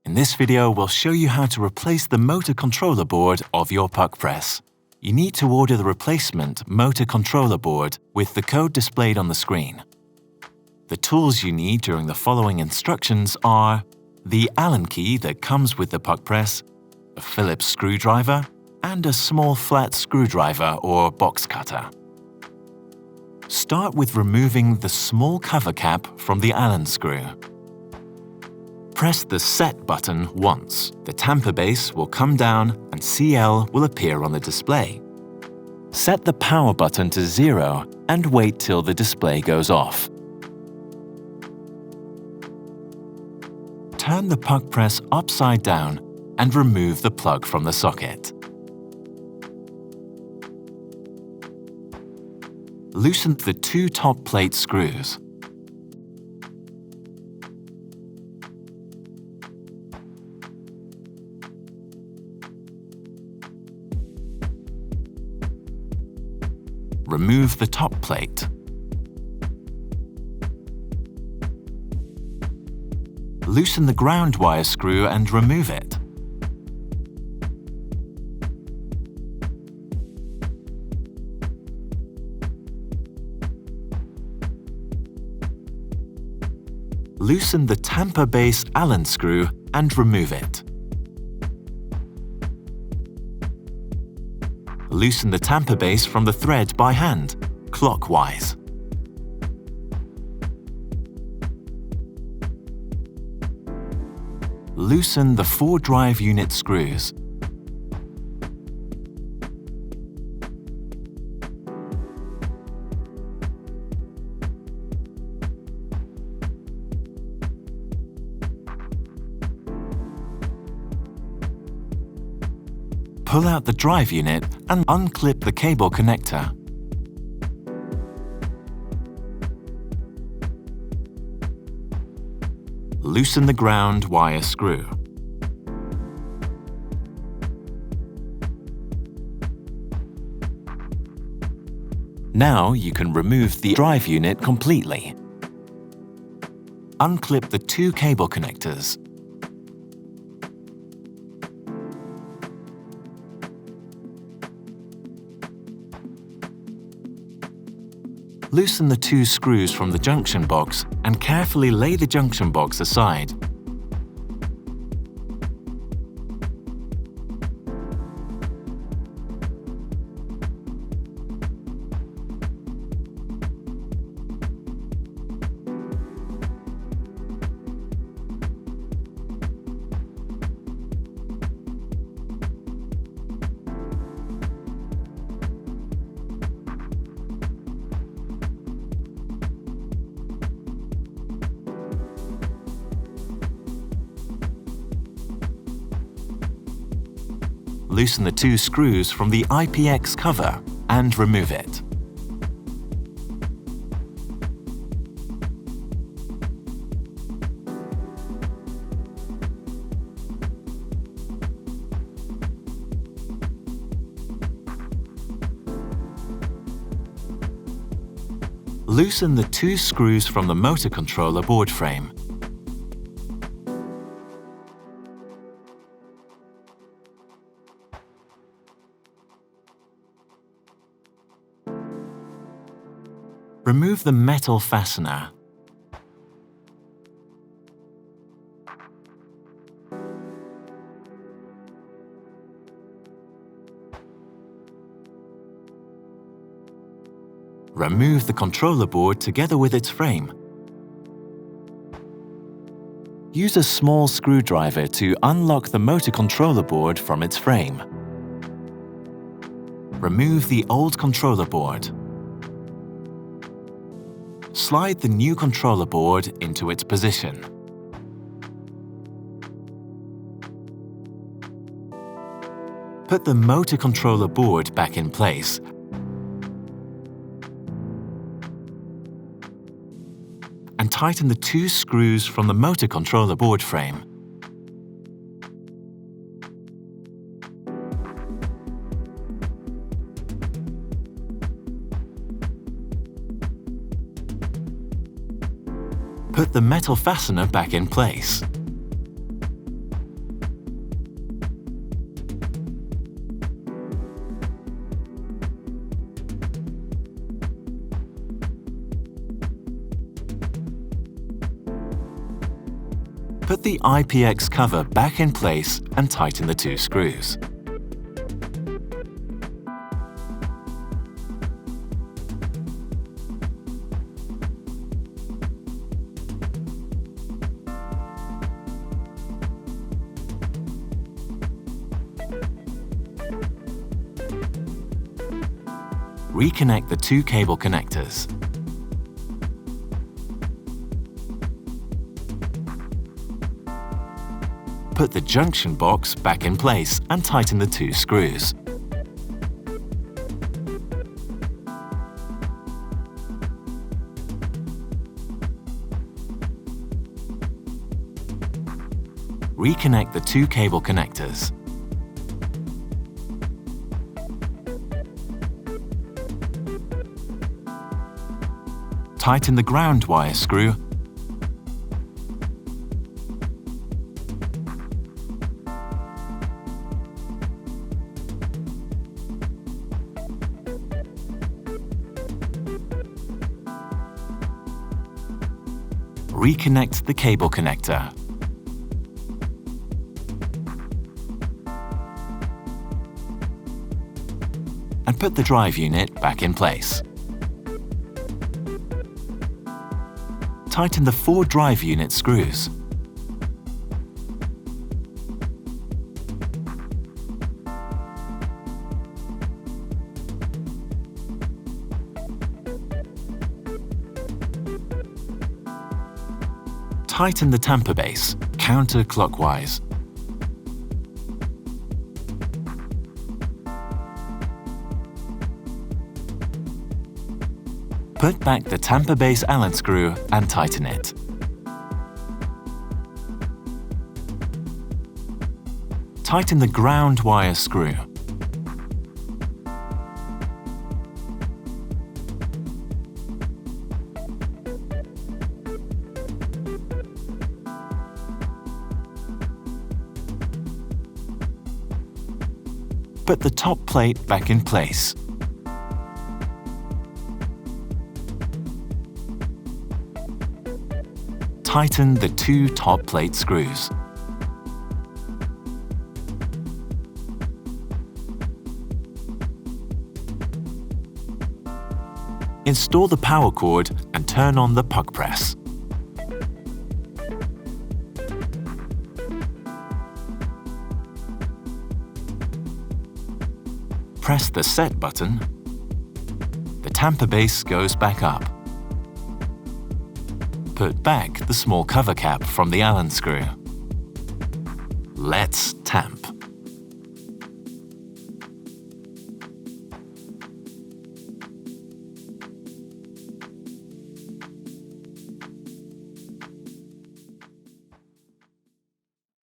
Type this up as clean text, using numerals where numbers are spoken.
In this video, we'll show you how to replace the motor controller board of your PUQ press. You need to order the replacement motor controller board with the code displayed on the screen. The tools you need during the following instructions are the Allen key that comes with the PUQ press, a Phillips screwdriver, and a small flat screwdriver or box cutter. Start with removing the small cover cap from the Allen screw. Press the Set button once. The tamper base will come down and CL will appear on the display. Set the power button to 0 and wait till the display goes off. Turn the PUQ press upside down and remove the plug from the socket. Loosen the two top plate screws. Remove the top plate. Loosen the ground wire screw and remove it. Loosen the tamper base Allen screw and remove it. Loosen the tamper base from the thread by hand, clockwise. Loosen the 4 drive unit screws. Pull out the drive unit and unclip the cable connector. Loosen the ground wire screw. Now you can remove the drive unit completely. Unclip the 2 cable connectors. Loosen the 2 screws from the junction box and carefully lay the junction box aside. Loosen the 2 screws from the IPX cover and remove it. Loosen the 2 screws from the motor controller board frame. Remove the metal fastener. Remove the controller board together with its frame. Use a small screwdriver to unlock the motor controller board from its frame. Remove the old controller board. Slide the new controller board into its position. Put the motor controller board back in place. And tighten the 2 screws from the motor controller board frame. Put the metal fastener back in place. Put the IPX cover back in place and tighten the 2 screws. Reconnect the 2 cable connectors. Put the junction box back in place and tighten the 2 screws. Reconnect the 2 cable connectors. Tighten the ground wire screw reconnect the cable connector. And put the drive unit back in place. Tighten the 4 drive unit screws. Tighten the tamper base counterclockwise. Put back the tamper base Allen screw and tighten it. Tighten the ground wire screw. Put the top plate back in place. Tighten the 2 top plate screws. Install the power cord and turn on the PUQ press. Press the set button. The tamper base goes back up. Put back the small cover cap from the Allen screw. Let's tamp.